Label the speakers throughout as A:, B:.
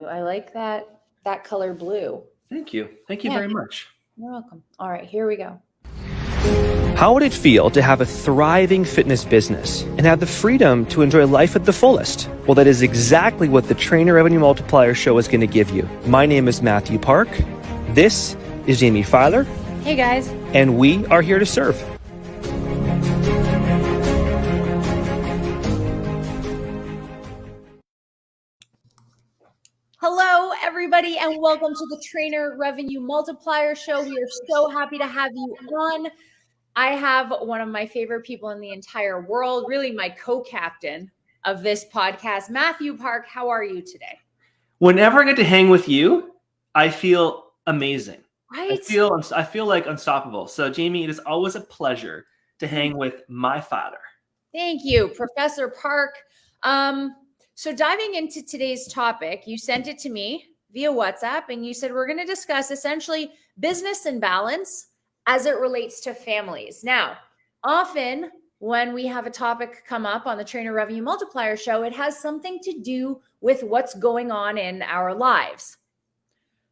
A: I like that color blue.
B: Thank you. Thank you very much.
A: You're welcome. All right, here we go.
C: How would it feel to have a thriving fitness business and have the freedom to enjoy life at the fullest? Well, that is exactly what the Trainer Revenue Multiplier Show is going to give you. My name is Mathew Park. This is Jaime Filer.
A: Hey, guys.
C: And we are here to serve.
A: Hello, everybody, and welcome to the Trainer Revenue Multiplier Show. We are so happy to have you on. I have one of my favorite people in the entire world, really my co-captain of this podcast, Mathew Park. How are you today?
B: Whenever I get to hang with you, I feel amazing.
A: Right?
B: I feel like unstoppable. So, Jaime, it is always a pleasure to hang with my father.
A: Thank you, Professor Park. So diving into today's topic, you sent it to me via WhatsApp, and you said we're going to discuss essentially business and balance as it relates to families. Now, often when we have a topic come up on the Trainer Revenue Multiplier Show, it has something to do with what's going on in our lives.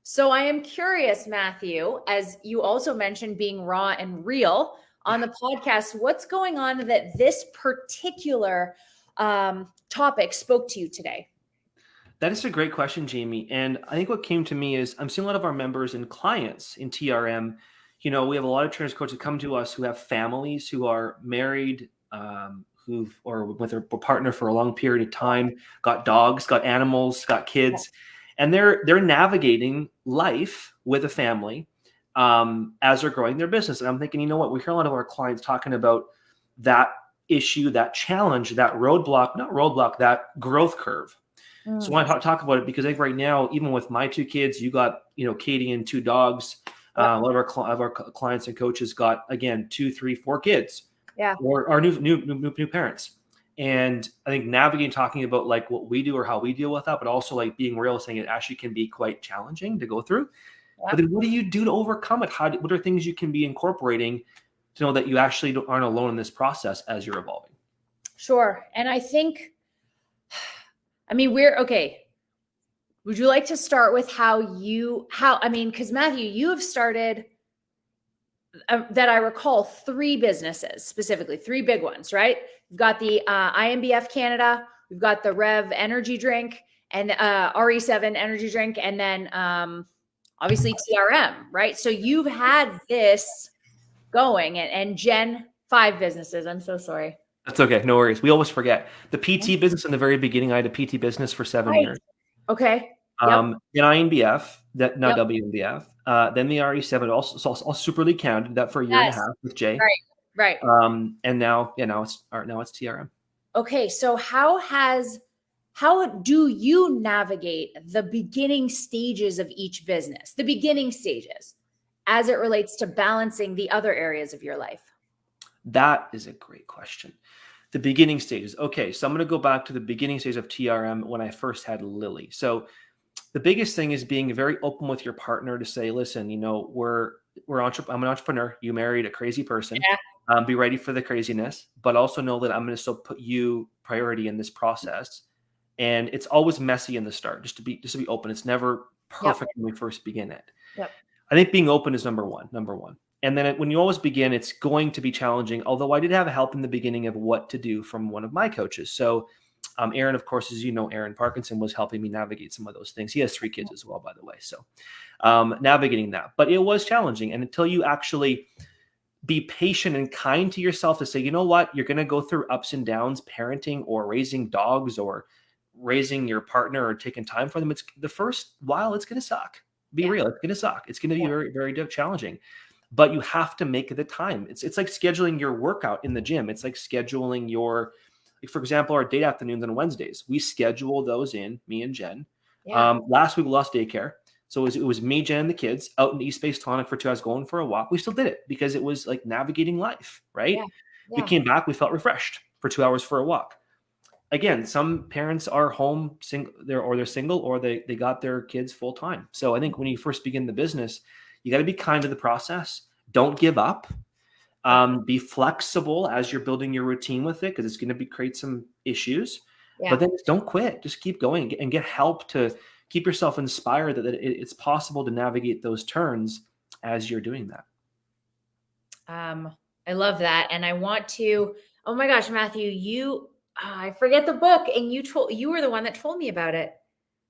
A: So I am curious, Mathew, as you also mentioned being raw and real on the podcast, what's going on that this particular topic spoke to you today?
B: That is a great question, Jaime. And I think what came to me is I'm seeing a lot of our members and clients in TRM. You know, we have a lot of trainers coaches who come to us who have families, who are married, or with their partner for a long period of time, got dogs, got animals, got kids, and they're navigating life with a family as they're growing their business. And I'm thinking, you know what, we hear a lot of our clients talking about that issue, that challenge, that that growth curve. So I want to talk about it because I think right now, even with my two kids, you got, Katie and two dogs. A lot of our clients and coaches got, again, 2, 3, 4 kids.
A: Yeah.
B: Or our new parents. And I think navigating, talking about like what we do or how we deal with that, but also like being real, saying it actually can be quite challenging to go through. Yeah. But then what do you do to overcome it? What are things you can be incorporating to know that you actually aren't alone in this process as you're evolving?
A: Sure. And I think, we're okay. Would you like to start with because Mathew, you have started, that I recall, 3 businesses, specifically 3 big ones, right? We've got the IMBF Canada, we've got the Rev energy drink and RE7 energy drink, and then obviously TRM, right? So you've had this going, and Jen, 5 businesses. I'm so sorry.
B: That's okay. No worries. We always forget. The PT business in the very beginning, I had a PT business for 7 years.
A: Okay.
B: Then IMBF, WMBF. Then the RE7, also Super League Canada, did that for a year and a half with Jay.
A: Right.
B: And now it's TRM.
A: Okay. So how do you navigate the beginning stages of each business, the beginning stages, as it relates to balancing the other areas of your life?
B: That is a great question. The beginning stages. Okay, so I'm going to go back to the beginning stage of TRM when I first had Lily. So the biggest thing is being very open with your partner to say, listen, I'm an entrepreneur. You married a crazy person. Yeah. Be ready for the craziness, but also know that I'm going to still put you priority in this process. And it's always messy in the start, just to be open. It's never perfect when we first begin it. Yep. I think being open is number one. And then when you always begin, it's going to be challenging. Although I did have help in the beginning of what to do from one of my coaches. So Aaron, of course, as you know, Aaron Parkinson was helping me navigate some of those things. He has 3 kids as well, by the way. So navigating that. But it was challenging. And until you actually be patient and kind to yourself to say, you know what, you're going to go through ups and downs, parenting or raising dogs or raising your partner or taking time for them. It's the first while it's going to suck. Be real. It's going to suck. It's going to be very, very challenging. But you have to make the time. It's like scheduling your workout in the gym. It's like scheduling for example, our date afternoons on Wednesdays. We schedule those in, me and Jen. Yeah. Last week we lost daycare. So it was me, Jen, and the kids out in East Bay Tonic for 2 hours going for a walk. We still did it because it was like navigating life, right? Yeah. We came back, we felt refreshed for 2 hours for a walk. Again, some parents are home they're single or they got their kids full time. So I think when you first begin the business, you got to be kind to the process. Don't give up. Be flexible as you're building your routine with it because it's going to create some issues. Yeah. But then don't quit. Just keep going and get help to keep yourself inspired that it's possible to navigate those turns as you're doing that.
A: I love that. And I want to, oh my gosh, Mathew, I forget the book, and you were the one that told me about it.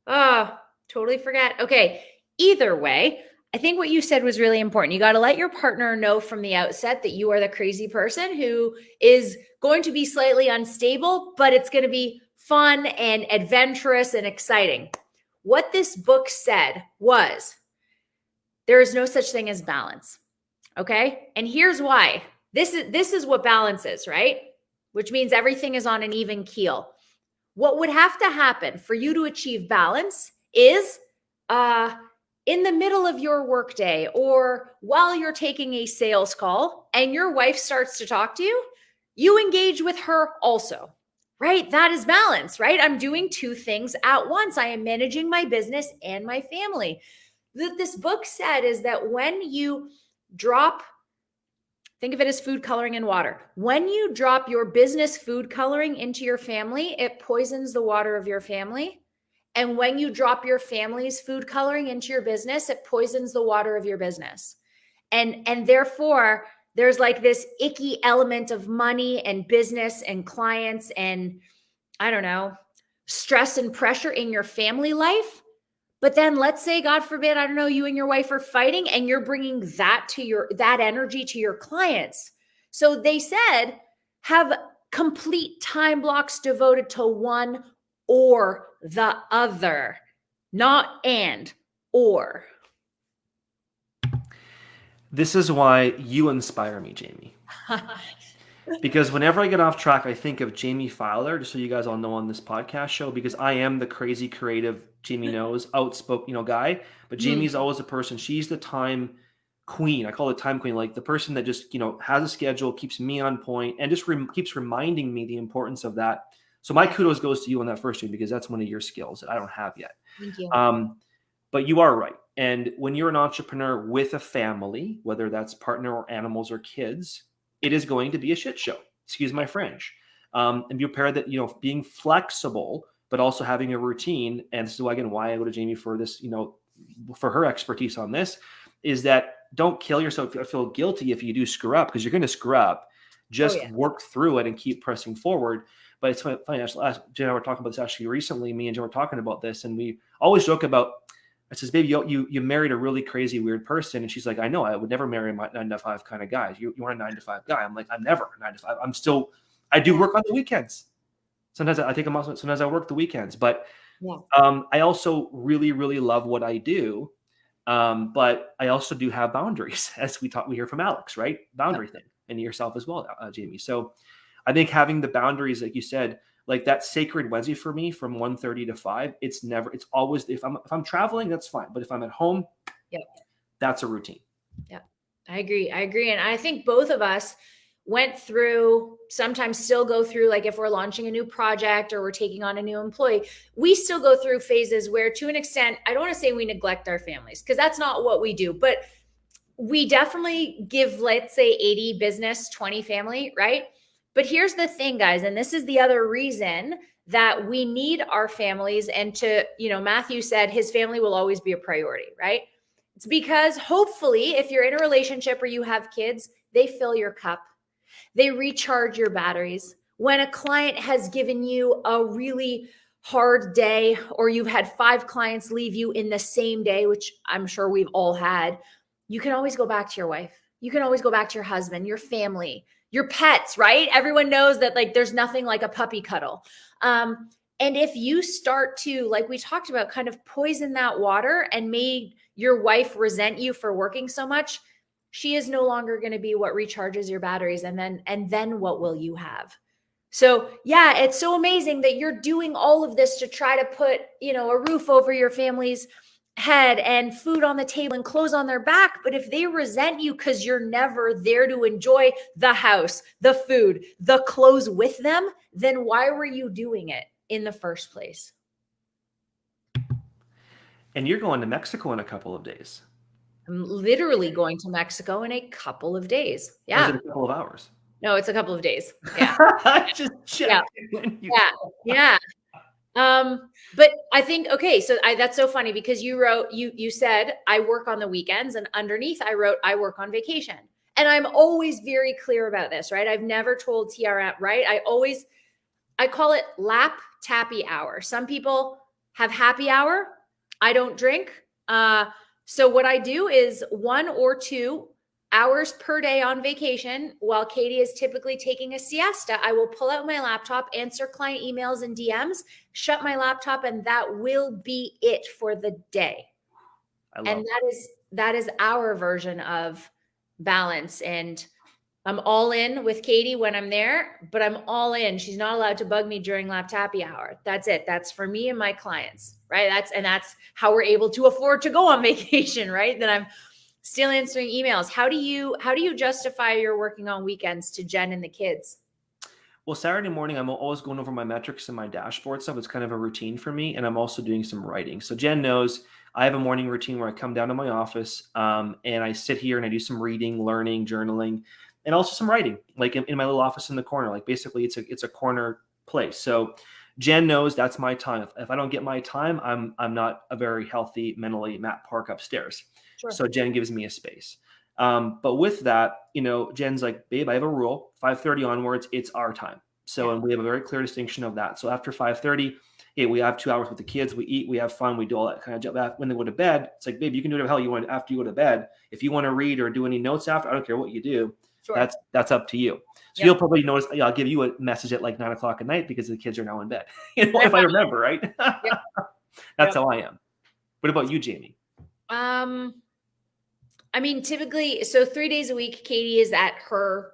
A: Oh, totally forget. Okay. Either way, I think what you said was really important. You got to let your partner know from the outset that you are the crazy person who is going to be slightly unstable, but it's going to be fun and adventurous and exciting. What this book said was there is no such thing as balance. Okay. And here's why. This is what balance is, right? Which means everything is on an even keel. What would have to happen for you to achieve balance is in the middle of your workday or while you're taking a sales call and your wife starts to talk to you, you engage with her also, right? That is balance, right? I'm doing two things at once. I am managing my business and my family. This book said is that when you drop, think of it as food coloring in water. When you drop your business food coloring into your family, it poisons the water of your family. And when you drop your family's food coloring into your business, it poisons the water of your business. And therefore, there's like this icky element of money and business and clients and, I don't know, stress and pressure in your family life. But then let's say, God forbid, I don't know, you and your wife are fighting and you're bringing that energy to your clients. So they said, have complete time blocks devoted to one or the other, not and, or.
B: This is why you inspire me, Jaime. Because whenever I get off track, I think of Jaime Filer, just so you guys all know on this podcast show, because I am the crazy creative, Jaime knows, outspoken, guy. But Jamie's always a person. She's the time queen. I call it time queen, like the person that just, has a schedule, keeps me on point, and just keeps reminding me the importance of that. So my kudos goes to you on that first one, because that's one of your skills that I don't have yet.
A: Thank you.
B: But you are right. And when you're an entrepreneur with a family, whether that's partner or animals or kids, it is going to be a shit show. Excuse my French. And be prepared that, being flexible, but also having a routine. And this is again why I go to Jaime for this, for her expertise on this, is that don't kill yourself. Feel guilty if you do screw up, because you're going to screw up. Just work through it and keep pressing forward. But it's funny. Jen and I were talking about this actually recently. Me and Jen were talking about this, and we always joke about. I says, baby, you married a really crazy, weird person. And she's like, I know, I would never marry my 9-to-5 kind of guy. You want a 9-to-5 guy. I'm like, I'm never a 9-to-5. I do work on the weekends. Sometimes I take them off. Sometimes I work the weekends. But I also really, really love what I do. But I also do have boundaries, as we hear from Alex, right? Boundary thing, and yourself as well, Jaime. So I think having the boundaries, like you said, like that sacred Wednesday for me from 1:30 to 5, it's always, if I'm traveling, that's fine. But if I'm at home, that's a routine.
A: Yeah, I agree. And I think both of us went through, sometimes still go through, like if we're launching a new project or we're taking on a new employee, we still go through phases where, to an extent, I don't want to say we neglect our families, because that's not what we do, but we definitely give, let's say 80 business, 20 family, right? But here's the thing, guys, and this is the other reason that we need our families. And to, Mathew said his family will always be a priority, right? It's because hopefully if you're in a relationship or you have kids, they fill your cup. They recharge your batteries. When a client has given you a really hard day, or you've had 5 clients leave you in the same day, which I'm sure we've all had, you can always go back to your wife. You can always go back to your husband, your family, your pets, right? Everyone knows that there's nothing like a puppy cuddle. And if you start to, like we talked about, kind of poison that water and made your wife resent you for working so much, she is no longer going to be what recharges your batteries. And then what will you have? So yeah, it's so amazing that you're doing all of this to try to put, a roof over your family's head and food on the table and clothes on their back. But if they resent you because you're never there to enjoy the house, the food, the clothes with them, then why were you doing it in the first place?
B: And you're going to Mexico in a couple of days.
A: I'm literally going to Mexico in a couple of days. Yeah.
B: Or is it a couple of hours?
A: No, it's a couple of days. Yeah.
B: Just checking.
A: Yeah. But I think, okay, so that's so funny because you said I work on the weekends, and underneath I wrote I work on vacation. And I'm always very clear about this, right? I've never told TRM, right? I call it lap tappy hour. Some people have happy hour. I don't drink. So what I do is 1 or 2 hours per day on vacation while Katie is typically taking a siesta. I will pull out my laptop, answer client emails and DMs, shut my laptop, and that will be it for the day. And that is our version of balance. And I'm all in with Katie when I'm there, but I'm all in. She's not allowed to bug me during lap tappy hour. That's it. That's for me and my clients, right? That's how we're able to afford to go on vacation, right? Then I'm still answering emails. How do you justify you're working on weekends to Jen and the kids?
B: Well, Saturday morning, I'm always going over my metrics and my dashboard stuff. It's kind of a routine for me, and I'm also doing some writing. So Jen knows I have a morning routine where I come down to my office and I sit here and I do some reading, learning, journaling, and also some writing, like in my little office in the corner. Like basically, it's a corner place. So Jen knows that's my time. If I don't get my time, I'm not a very healthy mentally Matt Park upstairs.
A: Sure.
B: So Jen gives me a space. But with that, Jen's like, babe, I have a rule, 5:30 onwards, it's our time. So, and we have a very clear distinction of that. So after 5:30, hey, we have 2 hours with the kids, we eat, we have fun, we do all that kind of job. When they go to bed, it's like, babe, you can do whatever the hell you want after you go to bed. If you want to read or do any notes after, I don't care what you do. Sure. That's up to you. So You'll probably notice I'll give you a message at like 9 o'clock at night because the kids are now in bed. If I remember, right? That's how I am. What about you, Jaime?
A: I mean, typically, so 3 days a week, Katie is at her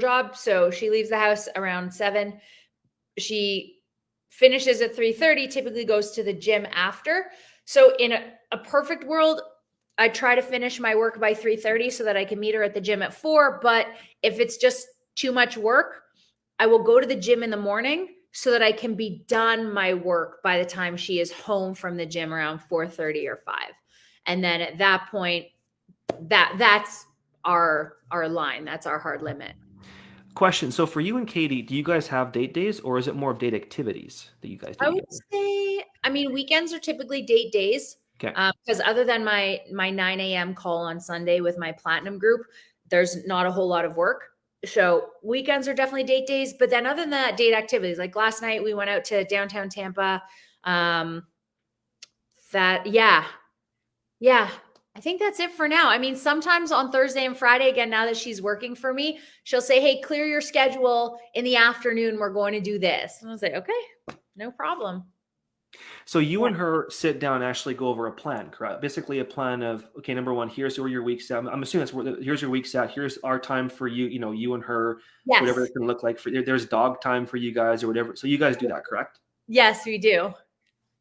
A: job. So she leaves the house around 7. She finishes at 3:30, typically goes to the gym after. So in a perfect world, I try to finish my work by 3:30 so that I can meet her at the gym at 4. But if it's just too much work, I will go to the gym in the morning so that I can be done my work by the time she is home from the gym around 4:30 or 5. And then at that point, that's our line. That's our hard limit.
B: Question. So for you and Katie, do you guys have date days, or is it more of date activities that you guys do?
A: I would say, weekends are typically date days.
B: Okay.
A: Because other than my 9 a.m. call on Sunday with my platinum group, there's not a whole lot of work. So weekends are definitely date days. But then other than that, date activities. Like last night, we went out to downtown Tampa. Yeah. I think that's it for now. I mean, sometimes on Thursday and Friday, again, now that she's working for me, she'll say, hey, clear your schedule in the afternoon. We're going to do this. And I'll say, okay, no problem.
B: So you and her sit down and actually go over a plan, correct? Basically a plan of, okay, number one, here's where your week's at. I'm assuming here's your week's at. Here's our time for you, you and her, yes. Whatever it's going to look like. There's dog time for you guys or whatever. So you guys do that, correct?
A: Yes, we do.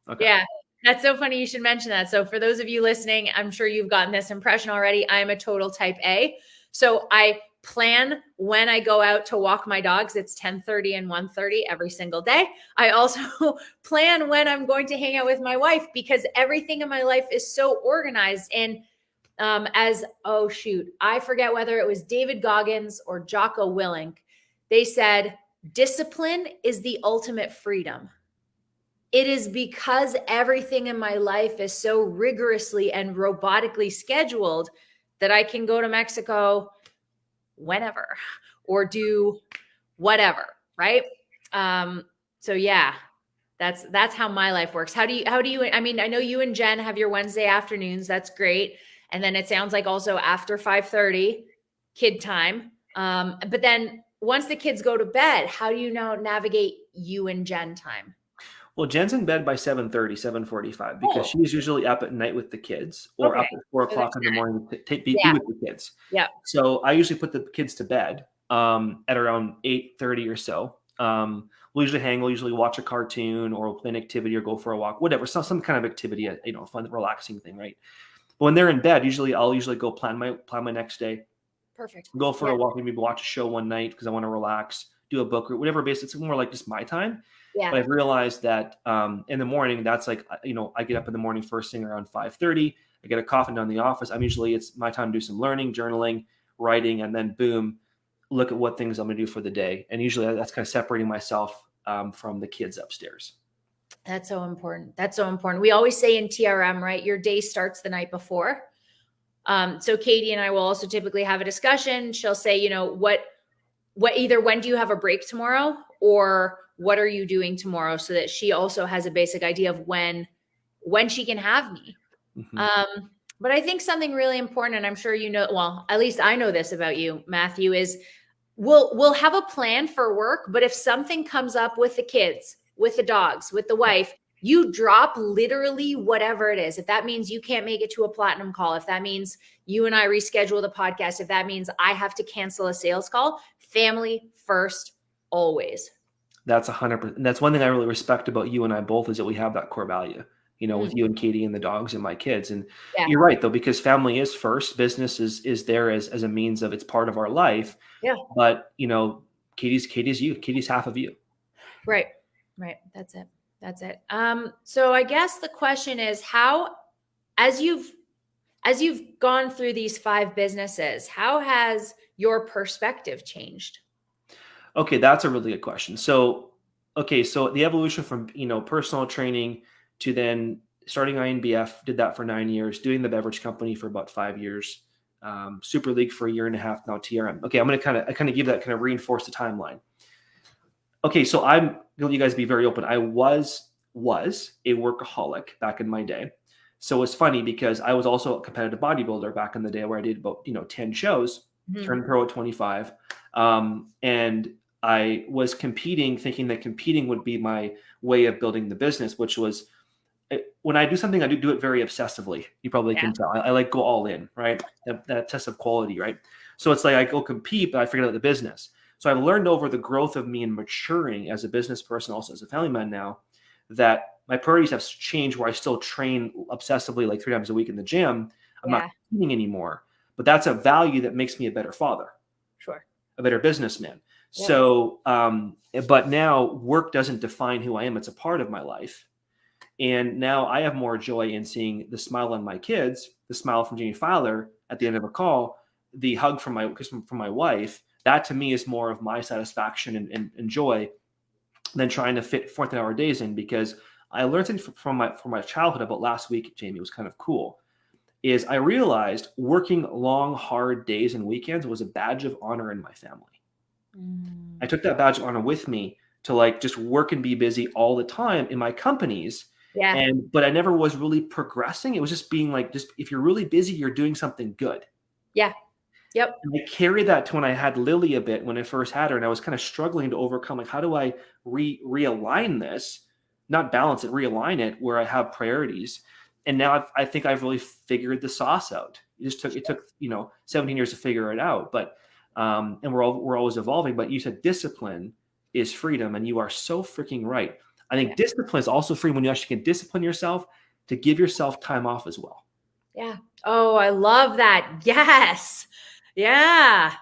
B: Okay.
A: Yeah. That's so funny you should mention that. So for those of you listening, I'm sure you've gotten this impression already. I'm a total type A. So I plan when I go out to walk my dogs. It's 10:30 and 1:30 every single day. I also plan when I'm going to hang out with my wife because everything in my life is so organized. And I forget whether it was David Goggins or Jocko Willink. They said, discipline is the ultimate freedom. It is because everything in my life is so rigorously and robotically scheduled that I can go to Mexico whenever or do whatever, right? So yeah, that's how my life works. How do you, I mean, I know you and Jen have your Wednesday afternoons. That's great. And then it sounds like also after 5:30 kid time. But then once the kids go to bed, how do you now navigate you and Jen time?
B: Well, Jen's in bed by 7:30, 7:45 because she's usually up at night with the kids or up at 4 o'clock in the morning to be with the kids.
A: Yeah.
B: So I usually put the kids to bed at around 8:30 or so. We'll usually hang. We'll usually watch a cartoon or we'll play an activity or go for a walk, whatever. Some kind of activity, fun, relaxing thing, right? But when they're in bed, I'll usually go plan my next day.
A: Perfect.
B: Go for a walk, maybe watch a show one night because I want to relax, do a book or whatever. Basically, it's more like just my time. Yeah. But I've realized that in the morning, that's like, I get up in the morning first thing around 5:30. I get a coffee down in the office. It's my time to do some learning, journaling, writing, and then boom, look at what things I'm going to do for the day. And usually that's kind of separating myself from the kids upstairs.
A: That's so important. That's so important. We always say in TRM, right? Your day starts the night before. So Katie and I will also typically have a discussion. She'll say, you know, what either when do you have a break tomorrow, or what are you doing tomorrow, so that she also has a basic idea of when she can have me.
B: Mm-hmm.
A: But I think something really important, and I'm sure you know, well, at least I know this about you, Mathew, is we'll have a plan for work, but if something comes up with the kids, with the dogs, with the wife, you drop literally whatever it is. If that means you can't make it to a platinum call, if that means you and I reschedule the podcast, if that means I have to cancel a sales call, family first, always.
B: That's 100%. That's one thing I really respect about you and I both, is that we have that core value, you know, with you and Katie and the dogs and my kids. And you're right, though, because family is first. Business is there as a means of, it's part of our life.
A: Yeah.
B: But, you know, Katie's you. Katie's half of you.
A: Right. That's it. So I guess the question is, how, as you've gone through these 5 businesses, how has your perspective changed?
B: Okay, that's a really good question. So the evolution from, you know, personal training to then starting INBF, did that for 9 years, doing the beverage company for about 5 years, Super League for a year and a half, now TRM. Okay, I'm going to kind of give that, kind of reinforce the timeline. Okay, so I'm going you guys be very open. I was a workaholic back in my day. So it's funny because I was also a competitive bodybuilder back in the day, where I did about, 10 shows, turned pro at 25. And I was competing, thinking that competing would be my way of building the business, which was, when I do something, I do it very obsessively. You probably can tell. I like go all in, right? That test of quality, right? So it's like I go compete, but I forget about the business. So I've learned over the growth of me and maturing as a business person, also as a family man now, that my priorities have changed, where I still train obsessively, like 3 times a week in the gym. I'm not competing anymore, but that's a value that makes me a better father, a better businessman. Yeah. So, but now work doesn't define who I am. It's a part of my life. And now I have more joy in seeing the smile on my kids, the smile from Jaime Filer at the end of a call, the hug from my wife. That to me is more of my satisfaction and joy than trying to fit 14-hour days in, because I learned something from my childhood about last week, Jaime. It was kind of cool. Is I realized working long, hard days and weekends was a badge of honor in my family. I took that badge of honor with me to, like, just work and be busy all the time in my companies. Yeah. But I never was really progressing. It was just being like, just if you're really busy, you're doing something good.
A: Yeah. Yep.
B: And I carried that to when I had Lily a bit, when I first had her, and I was kind of struggling to overcome, like, how do I realign this, not balance it, realign it where I have priorities. And now I think I've really figured the sauce out. It took 17 years to figure it out, but and we're always evolving. But you said discipline is freedom, and you are so freaking right. I think discipline is also free when you actually can discipline yourself to give yourself time off as well.
A: Yeah. Oh, I love that. Yes. Yeah.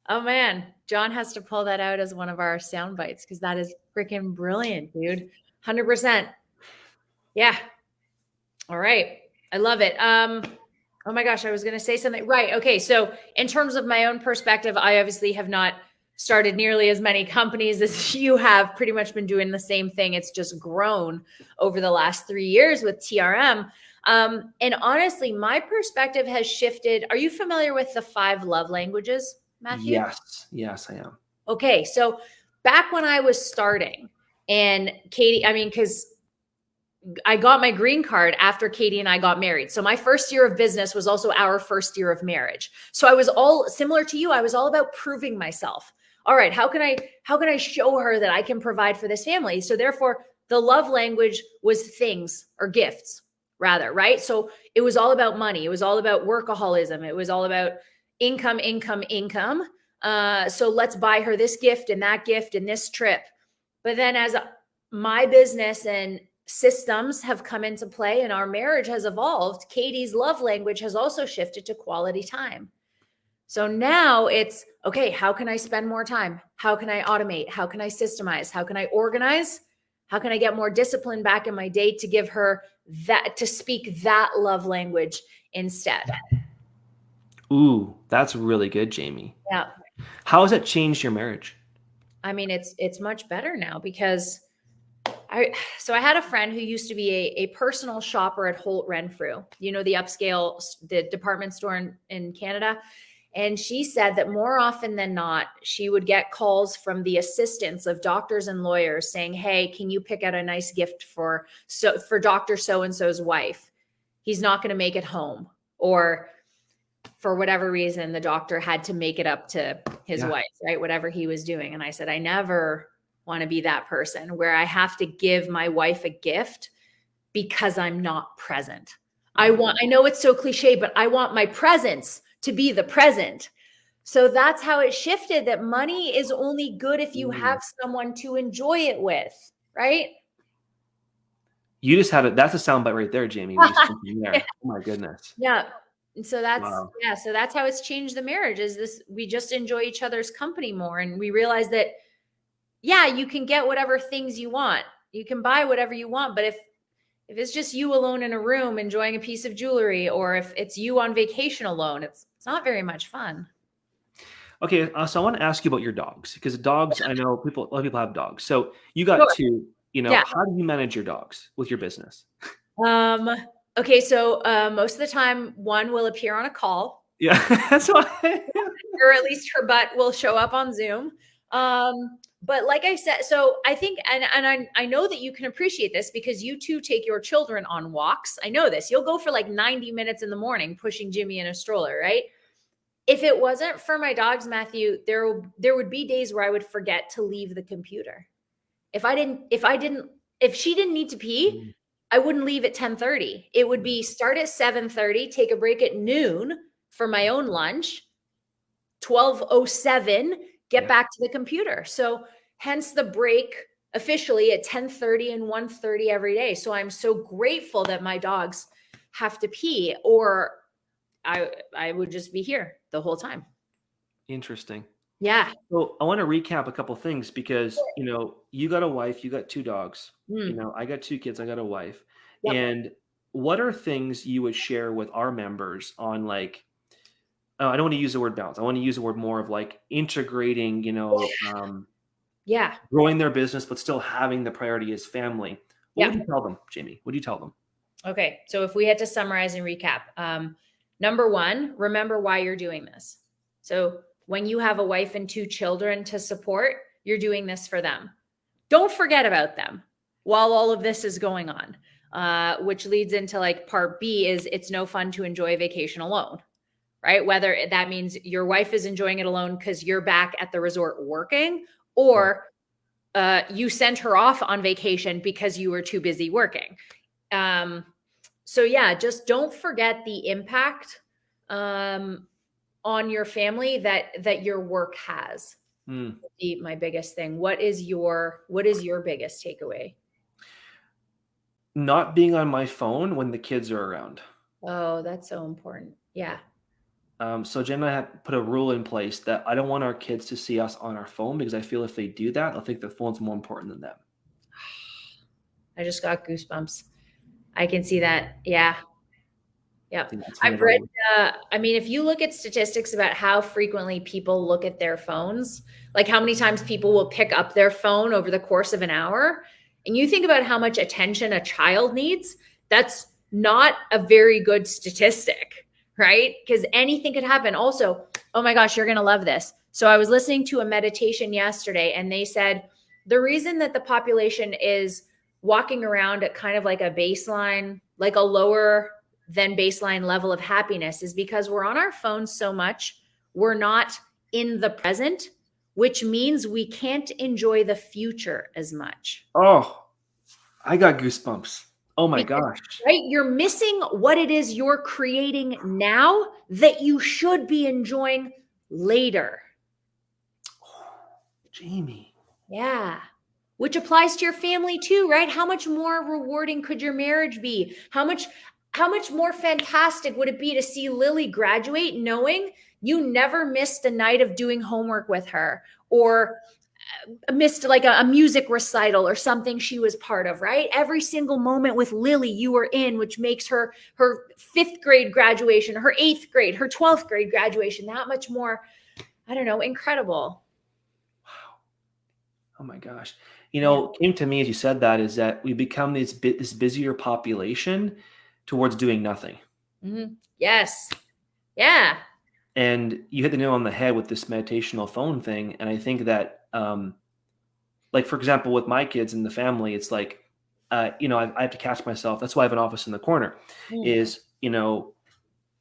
A: Oh man, John has to pull that out as one of our sound bites, because that is freaking brilliant, dude. 100%. Yeah. All right. I love it. Oh my gosh, I was going to say something. Right. Okay. So in terms of my own perspective, I obviously have not started nearly as many companies as you have. Pretty much been doing the same thing. It's just grown over the last 3 years with TRM. And honestly, my perspective has shifted. Are you familiar with the 5 love languages, Mathew?
B: Yes, I am.
A: Okay. So back when I was starting, and Katie, because I got my green card after Katie and I got married. So my first year of business was also our first year of marriage. So I was all similar to you. I was all about proving myself. All right, how can I show her that I can provide for this family? So therefore, the love language was things, or gifts rather, right? So it was all about money. It was all about workaholism. It was all about income. So let's buy her this gift and that gift and this trip. But then as my business and systems have come into play and our marriage has evolved, Katie's love language has also shifted to quality time. So now it's, okay, how can I spend more time? How can I automate? How can I systemize? How can I organize? How can I get more discipline back in my day to give her that, to speak that love language instead?
B: Ooh, that's really good, Jaime.
A: Yeah.
B: How has that changed your marriage?
A: It's much better now, because So I had a friend who used to be a personal shopper at Holt Renfrew, you know, the upscale, the department store in Canada. And she said that more often than not, she would get calls from the assistants of doctors and lawyers saying, hey, can you pick out a nice gift for Dr. So-and-so's wife? He's not going to make it home. Or for whatever reason, the doctor had to make it up to his wife, right? Whatever he was doing. And I said, I never want to be that person where I have to give my wife a gift because I'm not present. I know it's so cliche, but I want my presence to be the present. So that's how it shifted, that money is only good if you have someone to enjoy it with, right?
B: You just had it. That's a soundbite right there, Jaime. There. Oh my goodness.
A: Yeah. And so that's, so that's how it's changed the marriage, is this, we just enjoy each other's company more. And we realize that, you can get whatever things you want. You can buy whatever you want. But if it's just you alone in a room enjoying a piece of jewelry, or if it's you on vacation alone, it's not very much fun.
B: Okay. So I want to ask you about your dogs, because dogs, I know a lot of people have dogs. So you got two, how do you manage your dogs with your business?
A: Okay. So, most of the time one will appear on a call.
B: Yeah. That's why.
A: Or at least her butt will show up on Zoom. But like I said, so I think, and I know that you can appreciate this because you too take your children on walks. I know this. You'll go for like 90 minutes in the morning pushing Jimmy in a stroller, right? If it wasn't for my dogs, Mathew, there would be days where I would forget to leave the computer. If she didn't need to pee, I wouldn't leave at 10:30. It would be start at 7:30, take a break at noon for my own lunch, 12:07, get back to the computer. So hence the break officially at 10:30 and 1:30 every day. So I'm so grateful that my dogs have to pee, or I would just be here the whole time.
B: Interesting.
A: Yeah.
B: So I want to recap a couple things, because, you got a wife, you got two dogs, I got two kids, I got a wife.
A: Yep.
B: And what are things you would share with our members on, like, I don't want to use the word balance. I want to use the word more of like integrating, growing their business, but still having the priority as family. What would you tell them, Jaime? What do you tell them?
A: Okay. So if we had to summarize and recap, number one, remember why you're doing this. So when you have a wife and two children to support, you're doing this for them. Don't forget about them while all of this is going on, which leads into like part B, is it's no fun to enjoy a vacation alone. Right? Whether that means your wife is enjoying it alone because you're back at the resort working, or you sent her off on vacation because you were too busy working. So just don't forget the impact on your family that your work has. My biggest thing. What is your biggest takeaway?
B: Not being on my phone when the kids are around.
A: Oh, that's so important. Yeah.
B: So Jen and I have put a rule in place that I don't want our kids to see us on our phone, because I feel if they do that, they'll think the phone's more important than them.
A: I just got goosebumps. I can see that. Yeah. Yeah. I've read, if you look at statistics about how frequently people look at their phones, like how many times people will pick up their phone over the course of an hour, and you think about how much attention a child needs, that's not a very good statistic. Right? Because anything could happen. Also, oh my gosh, you're going to love this. So I was listening to a meditation yesterday, and they said the reason that the population is walking around at kind of like a baseline, like a lower than baseline level of happiness, is because we're on our phones so much. We're not in the present, which means we can't enjoy the future as much.
B: Oh, I got goosebumps. Oh my gosh.
A: Right? You're missing what it is you're creating now that you should be enjoying later.
B: Jaime.
A: Yeah. Which applies to your family too, right? How much more rewarding could your marriage be? How much more fantastic would it be to see Lily graduate knowing you never missed a night of doing homework with her, or missed like a music recital or something she was part of, right? Every single moment with Lily you were in, which makes her 5th grade graduation, her 8th grade, her 12th grade graduation that much more, incredible.
B: Wow. Oh my gosh. Came to me as you said that is that we become this busier population towards doing nothing.
A: Mm-hmm. Yes. Yeah.
B: And you hit the nail on the head with this meditational phone thing. And I think that, like, for example, with my kids and the family, it's like, I have to catch myself. That's why I have an office in the corner is,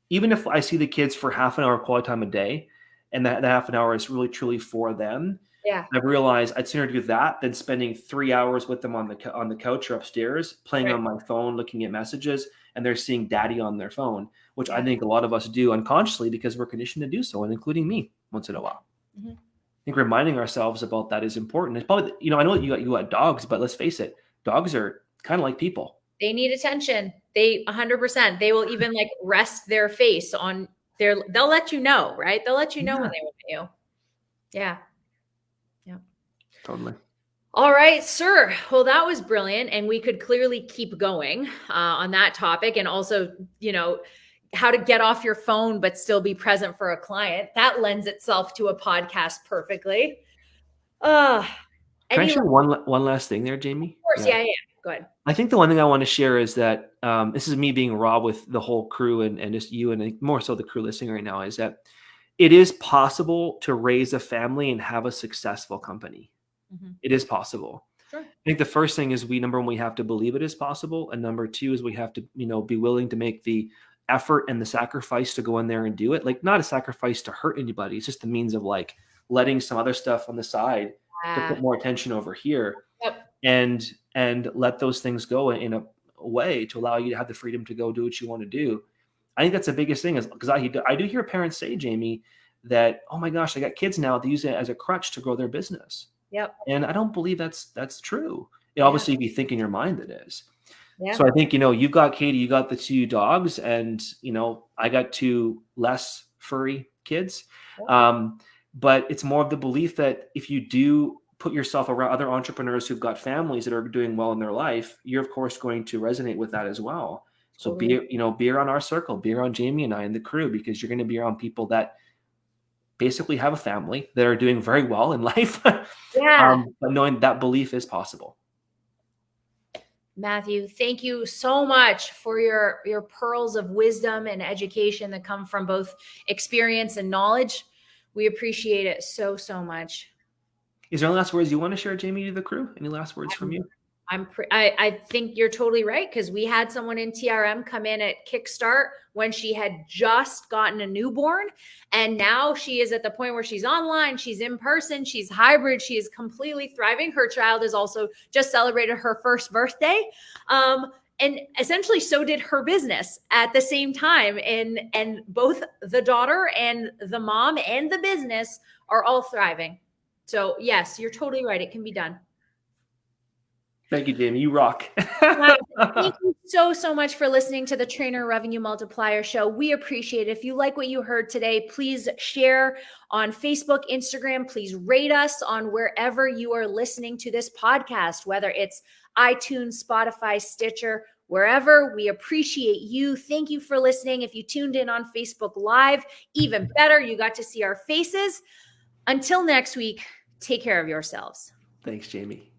B: even if I see the kids for half an hour quality time a day, and that half an hour is really truly for them.
A: Yeah.
B: I've realized I'd sooner do that than spending 3 hours with them on the couch or upstairs, playing on my phone, looking at messages, and they're seeing daddy on their phone, which I think a lot of us do unconsciously because we're conditioned to do so, and including me once in a while. Mm-hmm. I think reminding ourselves about that is important. It's probably, I know you got dogs, but let's face it, dogs are kind of like people.
A: They need attention. They 100%. They will even like rest their face on they'll let you know, right? They'll let you know when they want you. Yeah. Yeah.
B: Totally.
A: All right, sir. Well, that was brilliant. And we could clearly keep going on that topic. And also, how to get off your phone, but still be present for a client. That lends itself to a podcast perfectly.
B: Can I share one last thing there, Jaime?
A: Of course. Yeah. Go ahead.
B: I think the one thing I want to share is that this is me being raw with the whole crew and just you and more so the crew listening right now, is that it is possible to raise a family and have a successful company. Mm-hmm. It is possible. Sure. I think the first thing is number one, we have to believe it is possible. And number two is we have to, be willing to make the effort and the sacrifice to go in there and do it. Like, not a sacrifice to hurt anybody. It's just a means of like letting some other stuff on the side to put more attention over here. Yep. And let those things go in a way to allow you to have the freedom to go do what you want to do. I think that's the biggest thing, is because I do hear parents say, Jaime, that, oh my gosh, I got kids now, they use it as a crutch to grow their business.
A: Yep.
B: And I don't believe that's true. Obviously, if you think in your mind it is. Yeah. So I think, you've got Katie, you got the 2 dogs, and, I got 2 less furry kids. Yeah. But it's more of the belief that if you do put yourself around other entrepreneurs who've got families that are doing well in their life, you're of course going to resonate with that as well. So be around our circle, be around Jaime and I and the crew, because you're going to be around people that basically have a family that are doing very well in life. Yeah. But knowing that belief is possible.
A: Mathew, thank you so much for your pearls of wisdom and education that come from both experience and knowledge. We appreciate it so much.
B: Is there any last words you want to share, Jaime, to the crew? Any last words from you?
A: I think you're totally right, because we had someone in TRM come in at Kickstart when she had just gotten a newborn, and now she is at the point where she's online, she's in person, she's hybrid, she is completely thriving. Her child has also just celebrated her first birthday, and essentially so did her business at the same time, and both the daughter and the mom and the business are all thriving. So yes, you're totally right. It can be done.
B: Thank you, Jaime. You rock.
A: Thank you so much for listening to the Trainer Revenue Multiplier Show. We appreciate it. If you like what you heard today, please share on Facebook, Instagram. Please rate us on wherever you are listening to this podcast, whether it's iTunes, Spotify, Stitcher, wherever. We appreciate you. Thank you for listening. If you tuned in on Facebook Live, even better, you got to see our faces. Until next week, take care of yourselves.
B: Thanks, Jaime.